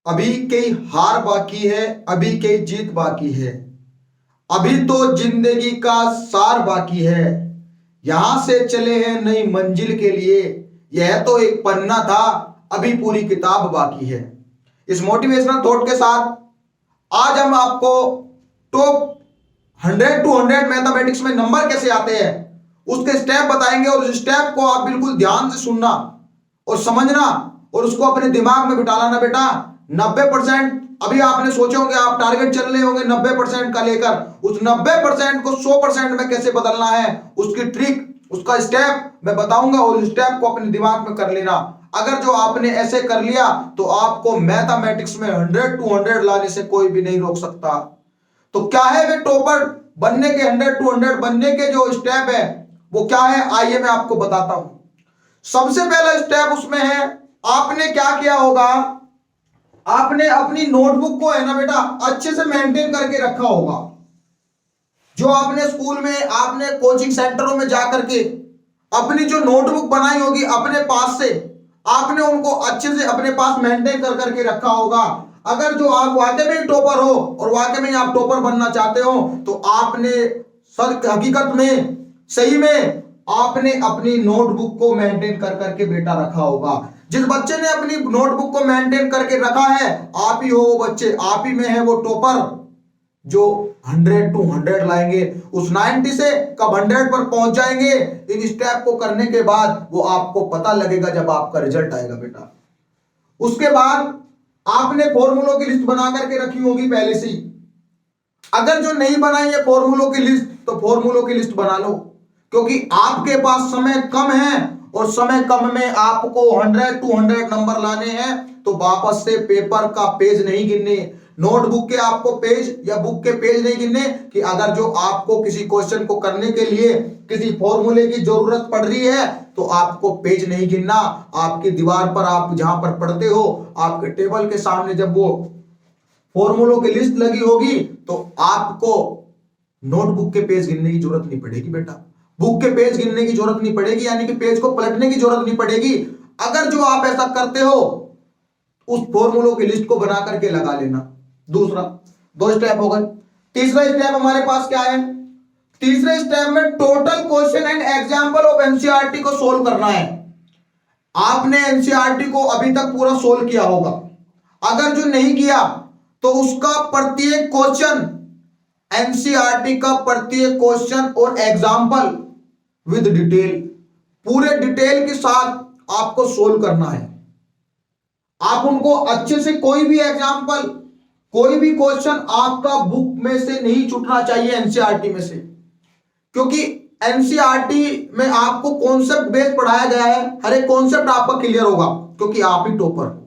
अभी कई हार बाकी है, अभी कई जीत बाकी है, अभी तो जिंदगी का सार बाकी है, यहां से चले हैं नई मंजिल के लिए, यह तो एक पन्ना था, अभी पूरी किताब बाकी है। इस मोटिवेशनल थॉट के साथ आज हम आपको टॉप 100 to 100 मैथमेटिक्स में नंबर कैसे आते हैं उसके स्टेप बताएंगे, और उस स्टेप को आप बिल्कुल ध्यान से सुनना और समझना और उसको अपने दिमाग में बिठा लाना। बेटा 90% अभी आपने सोचे होंगे, आप टारगेट चल रहे होंगे 90% का लेकर, उस 90% को 100% में कैसे बदलना है उसकी ट्रिक, उसका स्टेप मैं बताऊंगा, और उस स्टेप को अपने दिमाग में कर लेना। अगर जो आपने ऐसे कर लिया तो आपको मैथमेटिक्स में 100 to 100 लाने से कोई भी नहीं रोक सकता। तो क्या है वे टॉपर बनने के 100 to 100 बनने के जो स्टेप है वो क्या है, आइए मैं आपको बताता हूं। सबसे पहला स्टेप उसमें है, आपने क्या किया होगा, आपने अपनी नोटबुक को है ना बेटा अच्छे से मेंटेन करके रखा होगा। जो आपने स्कूल में, आपने कोचिंग सेंटरों में जाकर के अपनी जो नोटबुक बनाई होगी अपने पास से, आपने उनको अच्छे से अपने पास मेंटेन कर करके रखा होगा। अगर जो आप वाकई में टॉपर हो और वाकई में आप टॉपर बनना चाहते हो तो आपने सर हकीकत में सही में आपने अपनी नोटबुक को मेंटेन कर करके बेटा रखा होगा। जिस बच्चे ने अपनी नोटबुक को मेंटेन करके रखा है, आप ही हो वो बच्चे, आप ही में है वो टॉपर जो 100 to 100 लाएंगे। उस 90 से कब 100 पर पहुंच जाएंगे, इन स्टेप को करने के बाद वो आपको पता लगेगा जब आपका रिजल्ट आएगा बेटा। उसके बाद आपने फॉर्मूलों की लिस्ट बना करके रखी होगी पहले से ही। अगर जो नहीं बनाई है फॉर्मूलों की लिस्ट तो फॉर्मूलों की लिस्ट बना लो, क्योंकि आपके पास समय कम है और समय कम में आपको 100 to 100 नंबर लाने हैं। तो वापस से पेपर का पेज नहीं गिनने, नोटबुक के आपको पेज या बुक के पेज नहीं गिनने, कि अगर जो आपको किसी क्वेश्चन को करने के लिए किसी फॉर्मूले की जरूरत पड़ रही है तो आपको पेज नहीं गिनना। आपकी दीवार पर, आप जहां पर पढ़ते हो, आपके टेबल के सामने जब वो फॉर्मूलों की लिस्ट लगी होगी तो आपको नोटबुक के पेज गिनने की जरूरत नहीं पड़ेगी बेटा, बुक के पेज गिनने की जरूरत नहीं पड़ेगी, यानी कि पेज को पलटने की जरूरत नहीं पड़ेगी। अगर जो आप ऐसा करते हो उस फॉर्मूलों की लिस्ट को बना करके लगा लेना। दूसरा, 2 स्टेप हो गए। तीसरा स्टेप हमारे पास क्या है, तीसरे स्टेप में total question and example of NCERT को सोल्व करना है। आपने एनसीईआरटी को अभी तक पूरा सोल्व किया होगा, अगर जो नहीं किया तो उसका प्रत्येक क्वेश्चन, एनसीईआरटी का प्रत्येक क्वेश्चन और एग्जांपल विद डिटेल, पूरे डिटेल के साथ आपको सोल्व करना है। आप उनको अच्छे से, कोई भी एग्जांपल, कोई भी क्वेश्चन आपका बुक में से नहीं छूटना चाहिए एनसीईआरटी में से, क्योंकि एनसीईआरटी में आपको कॉन्सेप्ट बेस्ड पढ़ाया गया है, हर एक कॉन्सेप्ट आपका क्लियर होगा, क्योंकि आप ही टॉपर,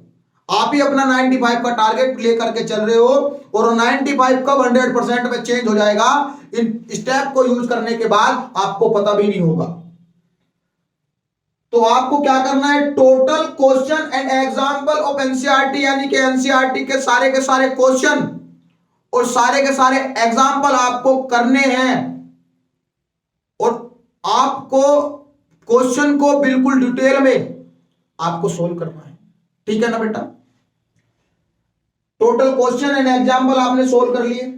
आप ही अपना 95 का टारगेट लेकर के चल रहे हो, और 95 कब 100% में चेंज हो जाएगा इन स्टेप को यूज करने के बाद आपको पता भी नहीं होगा। तो आपको क्या करना है, total question and example of NCERT, यानी कि एनसीईआरटी के सारे क्वेश्चन और सारे के सारे एग्जांपल आपको करने हैं, और आपको क्वेश्चन को बिल्कुल डिटेल में आपको सोल्व करना है। ठीक है ना बेटा, टोटल क्वेश्चन एंड एग्जांपल आपने सोल्व कर लिए।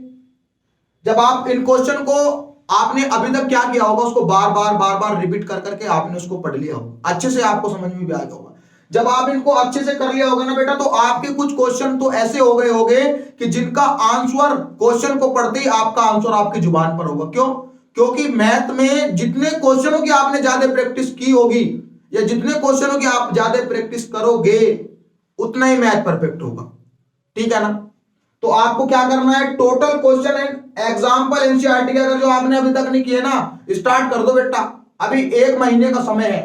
जब आप इन क्वेश्चन को, आपने अभी तक क्या किया होगा, उसको बार बार रिपीट कर करके आपने उसको पढ़ लिया होगा, अच्छे से आपको समझ में भी आ गया होगा। जब आप इनको अच्छे से कर लिया होगा ना बेटा, तो आपके कुछ क्वेश्चन तो ऐसे हो गए होंगे कि जिनका आंसर क्वेश्चन को पढ़ते ही आपका आंसर आपकी जुबान पर होगा। क्यों? क्योंकि मैथ में जितने क्वेश्चनों की आपने ज्यादा प्रैक्टिस की होगी या जितने क्वेश्चनों की आप ज्यादा प्रैक्टिस करोगे उतना ही मैथ परफेक्ट होगा। ठीक है ना, तो आपको क्या करना है, total question and example NCERT के अगर जो आपने अभी तक नहीं किए ना, स्टार्ट कर दो बेटा। अभी 1 महीने का समय है,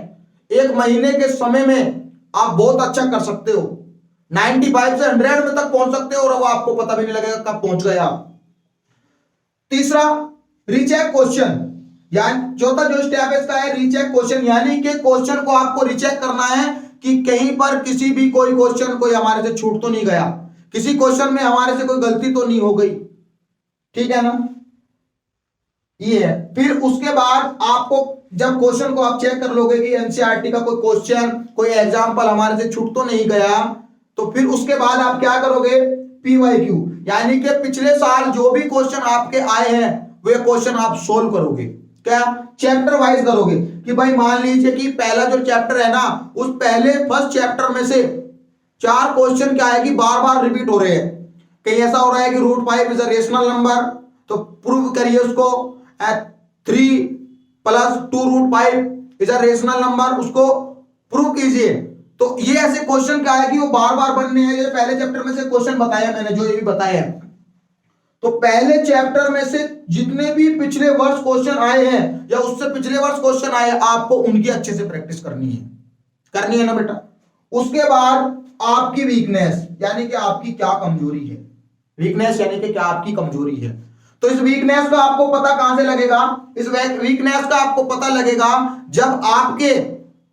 1 महीने के समय में आप बहुत अच्छा कर सकते हो, 95 से 100 में तक पहुंच सकते हो, और वो आपको पता भी नहीं लगेगा कब पहुंच गए आप। तीसरा, रीचेक क्वेश्चन, यानी चौथा जो स्टेप है इसका है रीचेक क्वेश्चन, यानी कि क्वेश्चन को आपको रीचेक करना है कि कहीं पर किसी भी कोई क्वेश्चन कोई हमारे से छूट तो नहीं गया, किसी क्वेश्चन में हमारे से कोई गलती तो नहीं हो गई। ठीक है ना, ये है। फिर उसके बाद आपको जब क्वेश्चन को आप चेक कर लोगे कि एनसीईआरटी का कोई क्वेश्चन, कोई एग्जांपल हमारे से छूट तो नहीं गया, तो फिर उसके बाद आप क्या करोगे, PYQ, यानी कि पिछले साल जो भी क्वेश्चन आपके आए हैं वे क्वेश्चन आप सोल्व करोगे। क्या, चैप्टर वाइज करोगे कि भाई मान लीजिए कि पहला जो चैप्टर है ना, उस पहले फर्स्ट चैप्टर में से 4 क्वेश्चन क्या है कि बार बार रिपीट हो रहे हैं। कहीं ऐसा हो रहा है कि √5 इज अ रेशनल नंबर, तो प्रूव करिए उसको। 3 + 2√5 इज अ रेशनल नंबर, उसको प्रूव कीजिए। तो ये ऐसे क्वेश्चन क्या है कि वो बार बार बनने हैं। ये पहले चैप्टर में से क्वेश्चन बताया मैंने, जो ये भी बताया है। तो पहले चैप्टर में से जितने भी पिछले वर्ष क्वेश्चन आए हैं या उससे पिछले वर्ष क्वेश्चन आए हैं, आपको उनकी अच्छे से प्रैक्टिस करनी है ना बेटा। उसके बाद आपकी वीकनेस, यानी कि आपकी क्या कमजोरी है। वीकनेस यानी कि क्या आपकी कमजोरी है। तो इस वीकनेस का आपको पता कहां से लगेगा, इस वीकनेस का आपको पता लगेगा जब आपके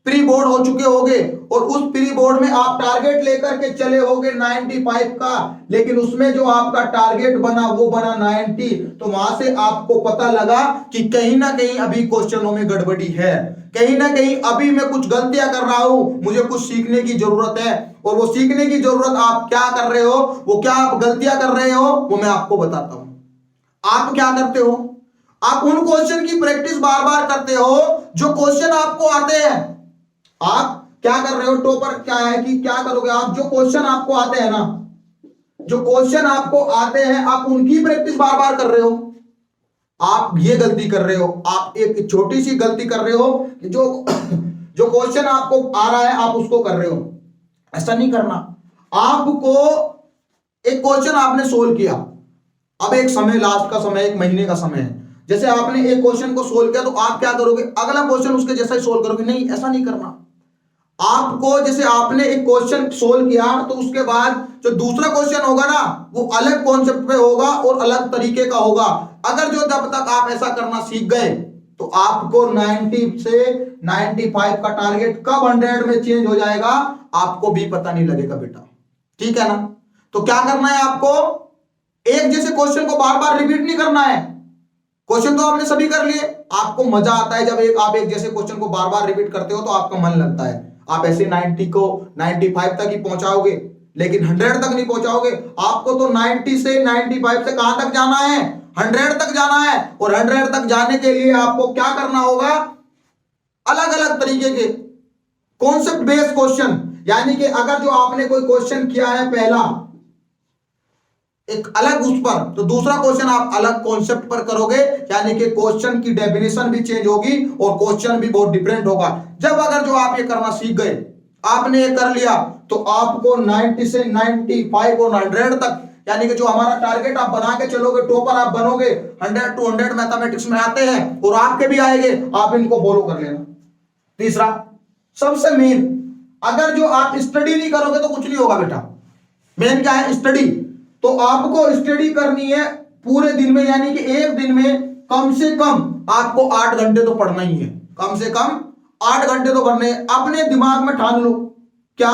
प्री बोर्ड हो चुके होंगे और उस प्री बोर्ड में आप टारगेट लेकर के चले होगे 95 का, लेकिन उसमें जो आपका टारगेट बना वो बना 90। तो वहां से आपको पता लगा कि कहीं ना कहीं अभी क्वेश्चनों में गड़बड़ी है, कहीं ना कहीं अभी मैं कुछ गलतियां कर रहा हूं, मुझे कुछ सीखने की जरूरत है। और वो सीखने की जरूरत आप क्या कर रहे हो, वो क्या आप गलतियां कर रहे हो, वो मैं आपको बताता हूं। आप क्या करते हो, आप उन क्वेश्चन की प्रैक्टिस बार बार करते हो जो क्वेश्चन आपको आते हैं। आप क्या कर रहे हो, टॉपर क्या है कि क्या करोगे आप, जो क्वेश्चन आपको आते हैं ना, जो क्वेश्चन आपको आते हैं आप उनकी प्रैक्टिस बार बार कर रहे हो। आप ये गलती कर रहे हो, आप एक छोटी सी गलती कर रहे हो कि जो जो क्वेश्चन आपको आ रहा है आप उसको कर रहे हो। ऐसा नहीं करना। आपको एक क्वेश्चन आपने सोल्व किया, अब एक समय, लास्ट का समय, 1 महीने का समय है। जैसे आपने एक क्वेश्चन को सोल्व किया तो आप क्या करोगे, अगला क्वेश्चन उसके जैसा ही सोल्व करोगे? नहीं, ऐसा नहीं करना। आपको जैसे आपने एक क्वेश्चन सोल्व किया तो उसके बाद जो दूसरा क्वेश्चन होगा ना, वो अलग कॉन्सेप्ट पे होगा और अलग तरीके का होगा। अगर जो जब तक आप ऐसा करना सीख गए तो आपको 90 से 95 का टारगेट कब 100 में चेंज हो जाएगा आपको भी पता नहीं लगेगा बेटा। ठीक है ना। तो क्या करना है आपको, एक जैसे क्वेश्चन को बार बार रिपीट नहीं करना है। क्वेश्चन तो आपने सभी कर लिए, आपको मजा आता है जब आप एक जैसे क्वेश्चन को बार बार रिपीट करते हो तो आपका मन लगता है। आप ऐसे 90 को 95 तक ही पहुंचाओगे, लेकिन 100 तक नहीं पहुंचाओगे। आपको तो 90 से 95 से कहां तक जाना है, 100 तक जाना है। और 100 तक जाने के लिए आपको क्या करना होगा, अलग अलग तरीके के कॉन्सेप्ट बेस्ड क्वेश्चन, यानी कि अगर जो आपने कोई क्वेश्चन किया है पहला एक अलग उस पर, तो दूसरा क्वेश्चन आप अलग कॉन्सेप्ट पर करोगे, यानी कि क्वेश्चन की डेफिनेशन भी चेंज होगी और क्वेश्चन भी बहुत डिफरेंट होगा। जब अगर जो आप ये करना सीख गए, आपने ये कर लिया, तो आपको 90 से 95 और 100 तक, यानी कि जो हमारा टारगेट आप बना के चलोगे, टॉपर आप बनोगे। 100 to 100 मैथमेटिक्स में आते हैं और आपके भी आएंगे, आप इनको फॉलो कर लेना। तीसरा सबसे मेन, अगर जो आप स्टडी नहीं करोगे तो कुछ नहीं होगा बेटा। मेन क्या है, स्टडी। तो आपको स्टडी करनी है पूरे दिन में, यानी कि एक दिन में कम से कम आपको 8 घंटे तो पढ़ना ही है। कम से कम 8 घंटे तो पढ़ने। अपने दिमाग में ठान लो क्या,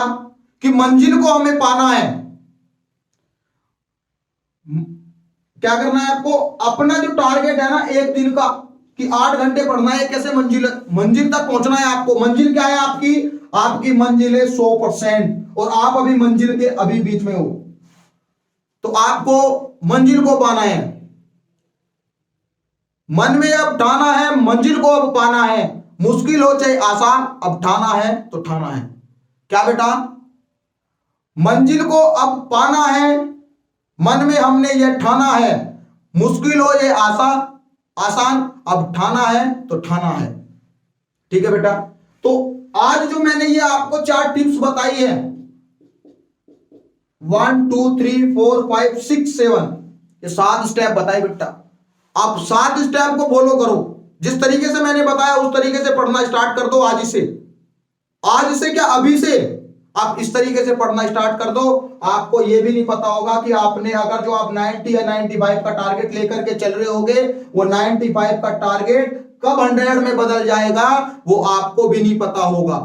कि मंजिल को हमें पाना है। क्या करना है आपको, अपना जो टारगेट है ना एक दिन का, कि 8 घंटे पढ़ना है। कैसे मंजिल तक पहुंचना है आपको। मंजिल क्या है आपकी मंजिल है 100%, और आप अभी मंजिल के अभी बीच में हो। तो आपको मंजिल को पाना है, मन में अब ठाना है, मंजिल को अब पाना है। मुश्किल हो चाहे आसान, अब ठाना है तो ठाना है। क्या बेटा, मंजिल को अब पाना है, मन में हमने यह ठाना है। मुश्किल हो या आसान, अब ठाना है तो ठाना है। ठीक है बेटा। तो आज जो मैंने ये आपको 4 टिप्स बताई है, 1 2 3 4 5 6 7, ये 7 स्टेप बताए बेटा। आप 7 स्टेप को फॉलो करो। जिस तरीके से मैंने बताया उस तरीके से पढ़ना स्टार्ट कर दो। आज से क्या, अभी से आप इस तरीके से पढ़ना स्टार्ट कर दो। आपको यह भी नहीं पता होगा कि आपने अगर जो आप 90 या 95 का टारगेट लेकर के चल रहे होगे, वो 95 का टारगेट कब 100 में बदल जाएगा वो आपको भी नहीं पता होगा।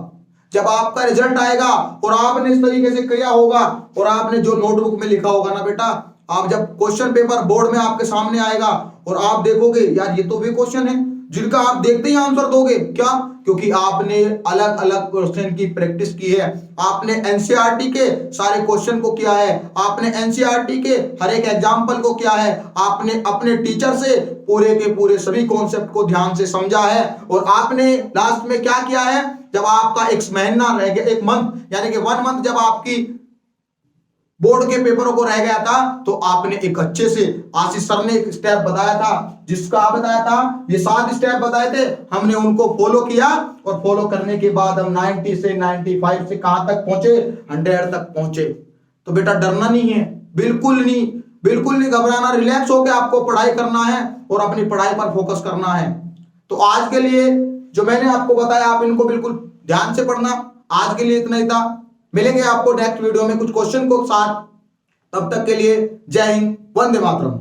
जब आपका रिजल्ट आएगा और आपने इस तरीके से किया होगा और आपने जो नोटबुक में लिखा होगा ना बेटा, आप जब क्वेश्चन पेपर बोर्ड में आपके सामने आएगा और आप देखोगे यार ये तो वे क्वेश्चन है जिनका आप देखते ही आंसर दोगे। क्या क्योंकि आपने अलग अलग क्वेश्चन की प्रैक्टिस की है, आपने एनसीईआरटी के सारे क्वेश्चन को किया है, आपने एनसीईआरटी के हर एक एग्जाम्पल को किया है, आपने अपने टीचर से पूरे के पूरे सभी कॉन्सेप्ट को ध्यान से समझा है, और आपने लास्ट में क्या किया है, जब आपका एक महीना रह गया, एक मंथ यानी कि 1 मंथ जब आपकी बोर्ड के पेपरों को रह गया था, तो आपने एक अच्छे से, आशीष सर ने एक स्टेप बताया था, जिसका बताया था, ये 7 स्टेप बताए थे, हमने उनको फॉलो किया, और फॉलो करने के बाद हम 90 से 95 से कहां तक पहुंचे, 100 तक पहुंचे। तो बेटा डरना नहीं है, बिल्कुल नहीं, बिल्कुल नहीं घबराना, रिलैक्स होकर आपको पढ़ाई करना है और अपनी पढ़ाई पर फोकस करना है। तो आज के लिए जो मैंने आपको बताया, आप इनको बिल्कुल ध्यान से पढ़ना। आज के लिए इतना ही था, मिलेंगे आपको नेक्स्ट वीडियो में कुछ क्वेश्चन को साथ। तब तक के लिए जय हिंद, वंदे मातरम।